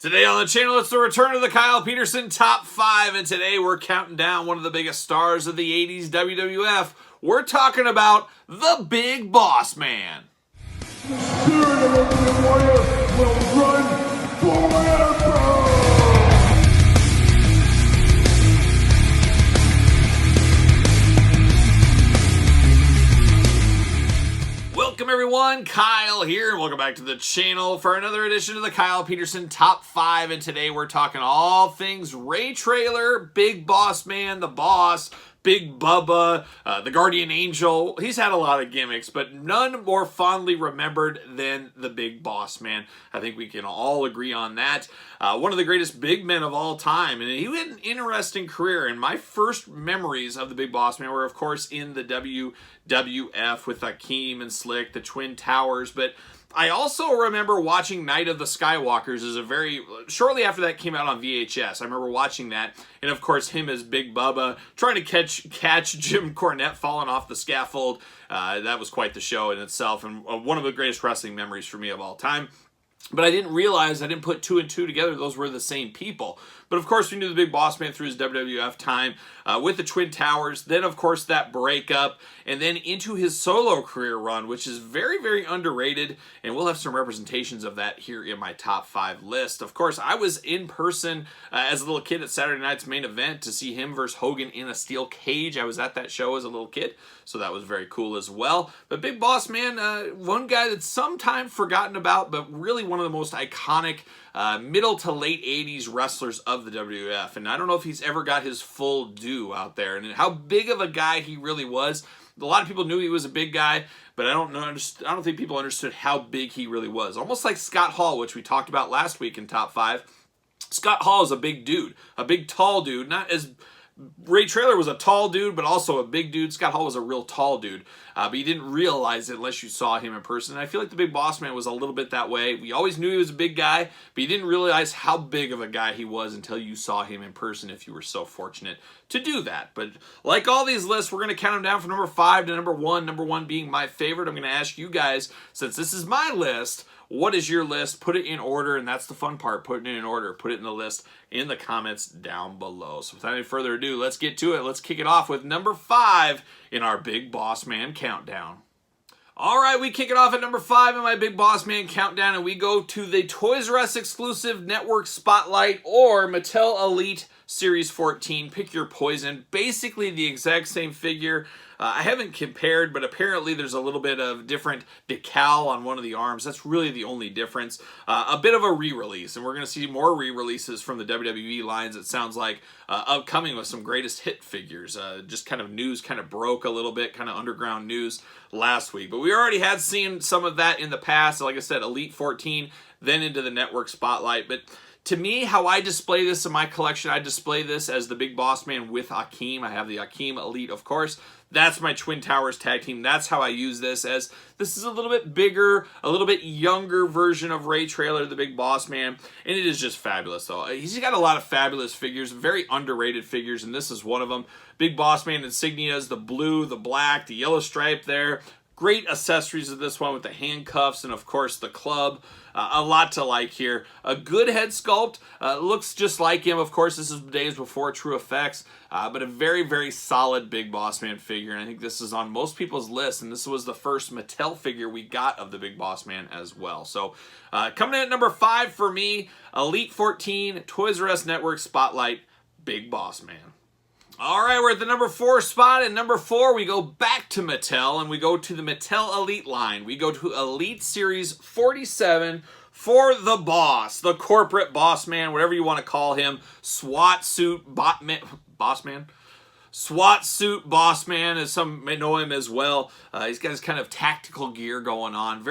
Today on the channel, it's the return of the Kyle Peterson Top 5, and today we're counting down one of the biggest stars of the 80s WWF. We're talking about the Big Bossman. The spirit of the warrior will run forever! Welcome everyone, Kyle here, and welcome back to the channel for another edition of the Kyle Peterson Top 5, and today we're talking all things Ray Trailer, Big Bossman, the Boss, Big Bubba, the Guardian Angel. He's had a lot of gimmicks, but none more fondly remembered than the Big Bossman. I think we can all agree on that. One of the greatest big men of all time, and he had an interesting career. And my first memories of the Big Bossman were, of course, in the WWF with Ankeny and Slick, the Twin Towers, but I also remember watching Night of the Skywalkers shortly after that came out on VHS. I remember watching that, and of course him as Big Bubba trying to catch Jim Cornette falling off the scaffold. That was quite the show in itself, and one of the greatest wrestling memories for me of all time. But I didn't put two and two together. Those were the same people. But of course, we knew the Big Bossman through his WWF time with the Twin Towers. Then, of course, that breakup. And then into his solo career run, which is very, very underrated. And we'll have some representations of that here in my top 5 list. Of course, I was in person as a little kid at Saturday night's main event to see him versus Hogan in a steel cage. I was at that show as a little kid, so that was very cool as well. But Big Bossman, one guy that's sometimes forgotten about, but really one of the most iconic middle to late 80s wrestlers of the WWF. And I don't know if he's ever got his full due out there and how big of a guy he really was. A lot of people knew he was a big guy, but I don't think people understood how big he really was. Almost like Scott Hall, which we talked about last week in Top 5. Scott Hall is a big dude, a big tall dude, not as Ray Trailer was a tall dude, but also a big dude. Scott Hall was a real tall dude, but you didn't realize it unless you saw him in person. And I feel like the Big Bossman was a little bit that way. We always knew he was a big guy, but you didn't realize how big of a guy he was until you saw him in person, if you were so fortunate to do that. But like all these lists, we're going to count them down from number 5 to number 1, number 1 being my favorite. I'm going to ask you guys, since this is my list, what is your list? Put it in order, and that's the fun part, putting it in order. Put it in the list in the comments down below. So without any further ado, let's get to it. Let's kick it off with number 5 in our Big Bossman countdown. All right, we kick it off at number 5 in my Big Bossman countdown, and we go to the Toys R Us exclusive Network Spotlight or Mattel Elite Series 14. Pick your poison. Basically the exact same figure. I haven't compared, but apparently there's a little bit of different decal on one of the arms. That's really the only difference. A bit of a re-release, and we're going to see more re-releases from the WWE lines, it sounds like, upcoming with some greatest hit figures. Just kind of news kind of broke a little bit, kind of underground news last week. But we already had seen some of that in the past. Like I said, Elite 14, then into the Network Spotlight. But to me, how I display this in my collection, I display this as the Big Bossman with Ankeny. I have the Ankeny Elite, of course. That's my Twin Towers tag team. That's how I use this, as this is a little bit bigger, a little bit younger version of Ray Trailer, the Big Bossman, and it is just fabulous, though. He's got a lot of fabulous figures, very underrated figures, and this is one of them. Big Bossman insignias, the blue, the black, the yellow stripe there. Great accessories of this one with the handcuffs and, of course, the club. A lot to like here. A good head sculpt. Looks just like him. Of course, this is days before True Effects. But a very, very solid Big Bossman figure. And I think this is on most people's list. And this was the first Mattel figure we got of the Big Bossman as well. So coming in at number 5 for me, Elite 14, Toys R Us Network Spotlight, Big Bossman. All right, we're at the number 4 spot. At number 4, we go back to Mattel, and we go to the Mattel Elite line. We go to Elite Series 47 for the Boss, the corporate Bossman, whatever you want to call him. SWAT suit Bossman? SWAT suit Bossman, as some may know him as well. He's got his kind of tactical gear going on.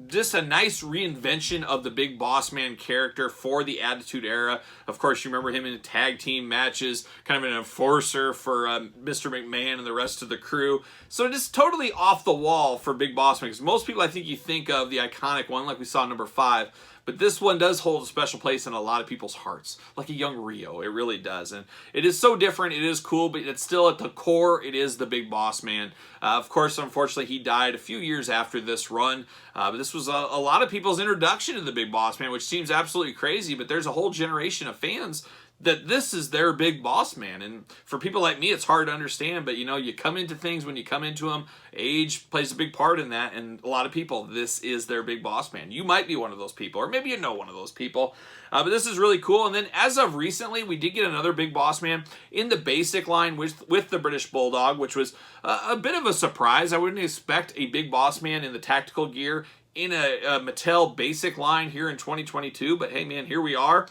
Just a nice reinvention of the Big Bossman character for the Attitude Era. Of course, you remember him in tag team matches, kind of an enforcer for Mr. McMahon and the rest of the crew. So just totally off the wall for Big Bossman, because most people, I think, you think of the iconic one, like we saw in number 5. but this one does hold a special place in a lot of people's hearts, like a young Rio. It really does, and it is so different. It is cool, but it's still at the core, it is the Big Boss Man. Of course, unfortunately, he died a few years after this run, but this was a lot of people's introduction to the Big Boss Man, which seems absolutely crazy, but there's a whole generation of fans that this is their Big Boss Man. And for people like me, it's hard to understand, but you come into things when you come into them. Age plays a big part in that, and a lot of people, this is their Big Boss Man. You might be one of those people, or maybe you know one of those people, but this is really cool. And then as of recently, we did get another Big Boss Man in the basic line with the British Bulldog, which was a bit of a surprise. I wouldn't expect a Big Boss Man in the tactical gear in a Mattel basic line here in 2022, but hey man, here we are.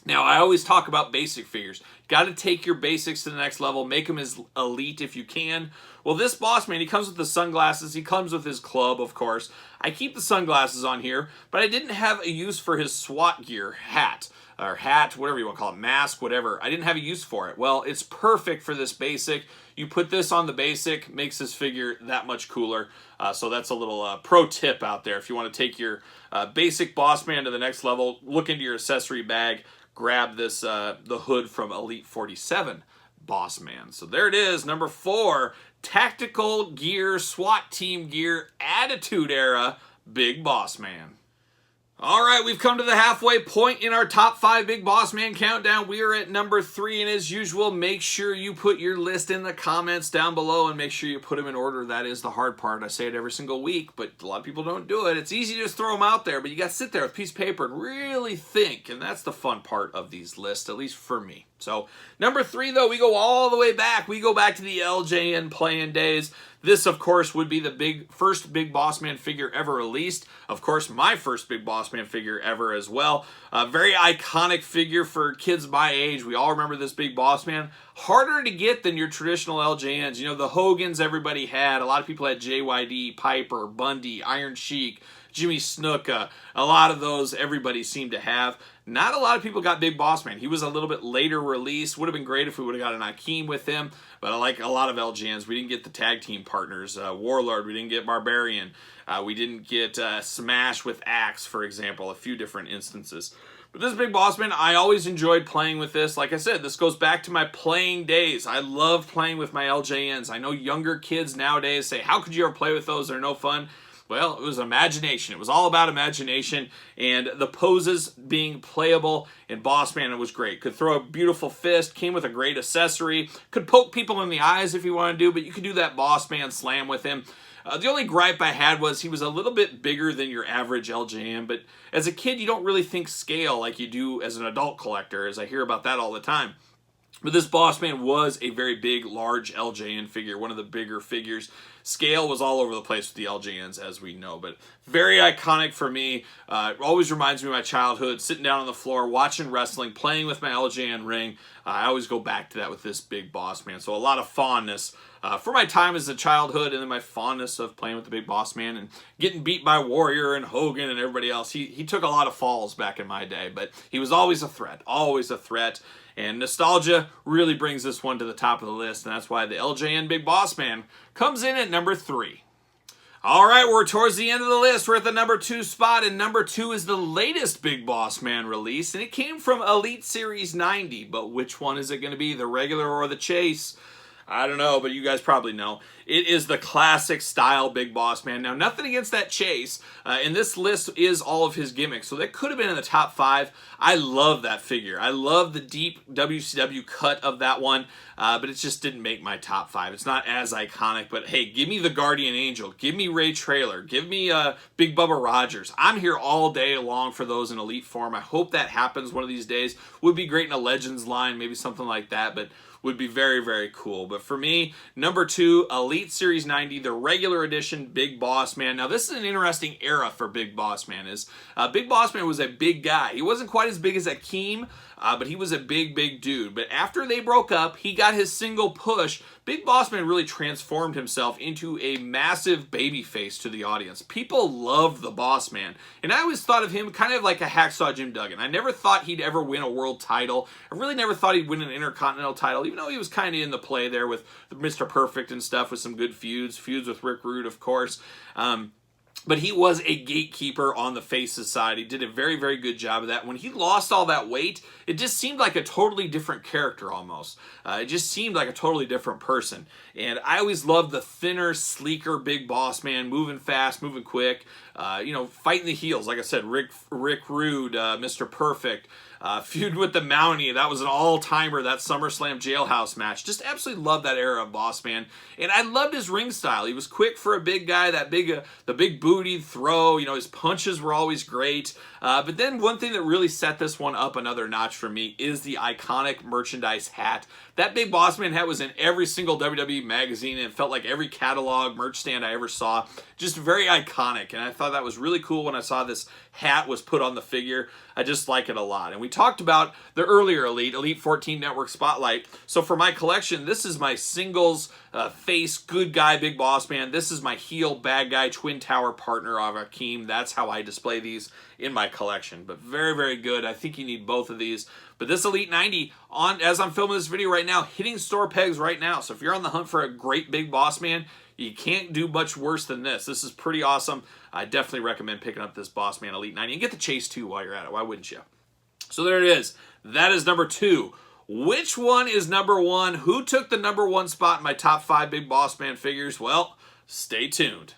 Now, I always talk about basic figures. Got to take your basics to the next level. Make them as elite if you can. Well, this Boss Man, he comes with the sunglasses. He comes with his club, of course. I keep the sunglasses on here, but I didn't have a use for his SWAT gear hat. Or hat, whatever you want to call it, mask, whatever. I didn't have a use for it. Well, it's perfect for this basic. You put this on the basic, makes this figure that much cooler. So that's a little pro tip out there. If you want to take your basic Boss Man to the next level, look into your accessory bag. Grab this the hood from Elite 47 Boss Man. So there it is, number 4, tactical gear, SWAT team gear, Attitude Era, Big Boss Man. All right, we've come to the halfway point in our top 5 Big Boss Man countdown. We are at number 3, and as usual, make sure you put your list in the comments down below and make sure you put them in order. That is the hard part. I say it every single week, but a lot of people don't do it. It's easy to just throw them out there, but you got to sit there with a piece of paper and really think, and that's the fun part of these lists, at least for me. So, number 3, though, we go all the way back. We go back to the LJN playing days. This, of course, would be the first Big Boss Man figure ever released. Of course, my first Big Boss Man figure ever as well. A very iconic figure for kids my age. We all remember this Big Boss Man. Harder to get than your traditional LJNs. The Hogans everybody had. A lot of people had JYD, Piper, Bundy, Iron Sheik, Jimmy Snuka. A lot of those everybody seemed to have. Not a lot of people got Big Boss Man. He was a little bit later released. Would have been great if we would have got an Ankeny with him. But like a lot of LJNs, we didn't get the tag team partners. Warlord, we didn't get Barbarian. We didn't get Smash with Axe, for example. A few different instances. But this Big Boss Man, I always enjoyed playing with this. Like I said, this goes back to my playing days. I love playing with my LJNs. I know younger kids nowadays say, how could you ever play with those? They're no fun. Well, it was imagination. It was all about imagination, and the poses being playable in Boss Man, it was great. Could throw a beautiful fist, came with a great accessory, could poke people in the eyes if you want to do, but you could do that Boss Man slam with him. The only gripe I had was he was a little bit bigger than your average LJN, but as a kid, you don't really think scale like you do as an adult collector, as I hear about that all the time. But this Boss Man was a very big, large LJN figure, one of the bigger figures. Scale was all over the place with the LJNs, as we know, but very iconic for me. It always reminds me of my childhood, sitting down on the floor, watching wrestling, playing with my LJN ring. I always go back to that with this Big Boss Man. So a lot of fondness for my time as a childhood, and then my fondness of playing with the Big Boss Man and getting beat by Warrior and Hogan and everybody else. He took a lot of falls back in my day, but he was always a threat, always a threat. And nostalgia really brings this one to the top of the list, and that's why the LJN Big Boss Man comes in at number 3. All right, we're towards the end of the list. We're at the number 2 spot, and number 2 is the latest Big Boss Man release, and it came from Elite Series 90. But which one is it going to be, the regular or the Chase? I don't know, but you guys probably know. It is the classic style Big Boss Man. Now, nothing against that Chase, and this list is all of his gimmicks, so that could have been in the top 5. I love that figure. I love the deep WCW cut of that one, but it just didn't make my top 5. It's not as iconic, but hey, give me the Guardian Angel. Give me Ray Traylor. Give me Big Bubba Rogers. I'm here all day long for those in Elite form. I hope that happens one of these days. Would be great in a Legends line, maybe something like that, but would be very, very cool. But for me, number 2, Elite Series 90, the regular edition Big Boss Man. Now, this is an interesting era for Big Boss Man. Big Boss Man was a big guy. He wasn't quite as big as Akeem, but he was a big, big dude. But after they broke up, he got his single push. Big Boss Man really transformed himself into a massive baby face to the audience. People loved the Boss Man. And I always thought of him kind of like a Hacksaw Jim Duggan. I never thought he'd ever win a world title. I really never thought he'd win an Intercontinental title, even though he was kind of in the play there with Mr. Perfect and stuff, with some good feuds with Rick Rude, of course. But he was a gatekeeper on the faces side. He did a very, very good job of that. When he lost all that weight, it just seemed like a totally different character almost. It just seemed like a totally different person. And I always loved the thinner, sleeker Big Boss Man, moving fast, moving quick, fighting the heels. Like I said, Rick Rude, Mr. Perfect, feud with the Mountie. That was an all-timer, that SummerSlam Jailhouse match. Just absolutely loved that era of Boss Man. And I loved his ring style. He was quick for a big guy, the big booty throw. His punches were always great. But then one thing that really set this one up another notch for me is the iconic merchandise hat. That Big Boss Man hat was in every single WWE magazine, and it felt like every catalog merch stand I ever saw. Just very iconic, and I thought that was really cool when I saw this hat was put on the figure. I just like it a lot. And we talked about the earlier Elite 14 Network Spotlight. So for my collection, this is my singles face good guy Big Boss Man. This is my heel bad guy Twin Tower partner of Akeem. That's how I display these in my collection. But very, very good. I think you need both of these. But this Elite 90, as I'm filming this video right now, hitting store pegs right now. So if you're on the hunt for a great Big Boss Man, you can't do much worse than this. This is pretty awesome. I definitely recommend picking up this Boss Man Elite 90. And get the Chase too while you're at it. Why wouldn't you? So there it is. That is number 2. Which one is number 1? Who took the number 1 spot in my top 5 Big Boss Man figures? Well, stay tuned.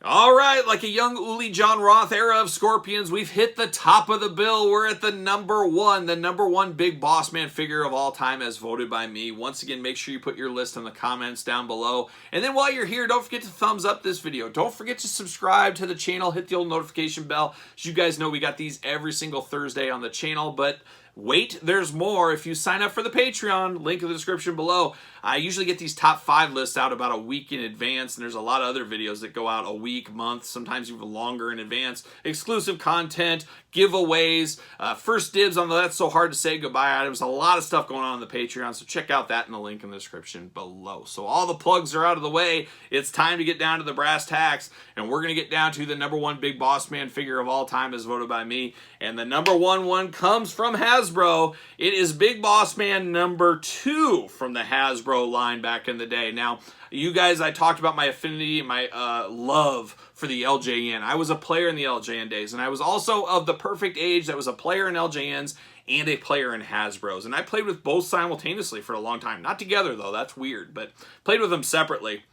All right, like a young Uli John Roth era of Scorpions, we've hit the top of the bill. We're at the number 1 Big Boss Man figure of all time as voted by me. Once again, make sure you put your list in the comments down below. And then while you're here, don't forget to thumbs up this video. Don't forget to subscribe to the channel. Hit the old notification bell. As you guys know, we got these every single Thursday on the channel, but wait, there's more. If you sign up for the Patreon, link in the description below. I usually get these top 5 lists out about a week in advance, and there's a lot of other videos that go out a week, month, sometimes even longer in advance. Exclusive content, giveaways, first dibs on the That's So Hard to Say Goodbye items. A lot of stuff going on the Patreon, so check out that in the link in the description below. So all the plugs are out of the way. It's time to get down to the brass tacks, and we're going to get down to the number 1 Big Boss Man figure of all time as voted by me. And the number 1 comes from Hasbro. It is Big Boss Man number 2 from the Hasbro line back in the day. Now, you guys, I talked about my affinity and my love for the LJN. I was a player in the LJN days, and I was also of the perfect age that was a player in LJNs and a player in Hasbros. And I played with both simultaneously for a long time. Not together, though. That's weird, but played with them separately.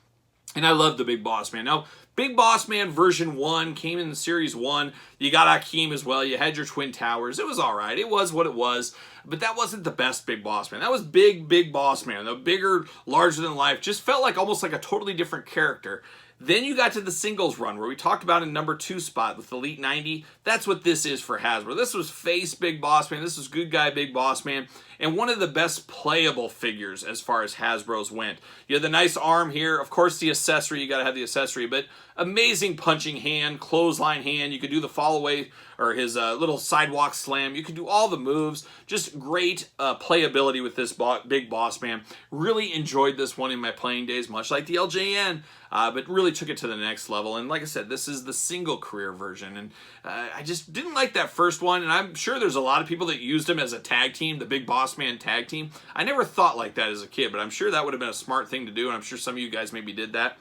And I loved the Big Boss Man. Now, Big Boss Man version 1 came in the Series 1. You got Akeem as well. You had your Twin Towers. It was all right. It was what it was. But that wasn't the best Big Boss Man. That was Big Boss Man. The bigger, larger than life. Just felt like almost like a totally different character. Then you got to the singles run where we talked about a number 2 spot with Elite 90. That's what this is for Hasbro. This was face Big Boss Man. This was good guy Big Boss Man. And one of the best playable figures as far as Hasbro's went. You have the nice arm here. Of course, the accessory. You got to have the accessory. But amazing punching hand, clothesline hand. You could do the fall away or his little sidewalk slam. You could do all the moves. Just great playability with this Big Boss Man. Really enjoyed this one in my playing days, much like the LJN. But really took it to the next level. And like I said, this is the single career version. And I just didn't like that first one. And I'm sure there's a lot of people that used him as a tag team, the Big Boss Man tag team. I never thought like that as a kid, but I'm sure that would have been a smart thing to do. And I'm sure some of you guys maybe did that.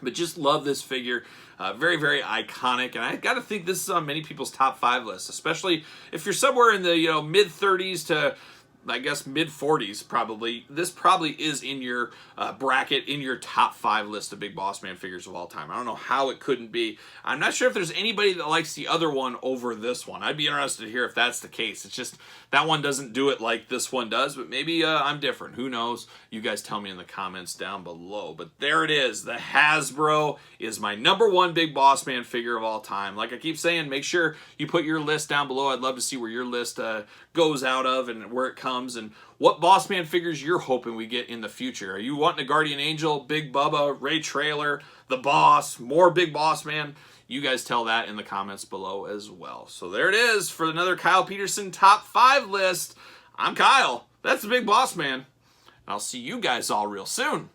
But just love this figure. Very, very iconic. And I got to think this is on many people's top 5 lists, especially if you're somewhere in the mid-30s to I guess mid-40s probably. This probably is in your bracket, in your top 5 list of Big Boss Man figures of all time. I don't know how it couldn't be. I'm not sure if there's anybody that likes the other one over this one. I'd be interested to hear if that's the case. It's just that one doesn't do it like this one does, but maybe I'm different. Who knows? You guys tell me in the comments down below. But there it is. The Hasbro is my #1 Big Boss Man figure of all time. Like I keep saying, make sure you put your list down below. I'd love to see where your list goes out of and where it comes and what Boss Man figures you're hoping we get in the future. Are you wanting a Guardian Angel, Big Bubba, Ray Trailer, The Boss, more Big Boss Man? You guys tell that in the comments below as well. So there it is for another Kyle Peterson top 5 list. I'm Kyle. That's the Big Boss Man. I'll see you guys all real soon.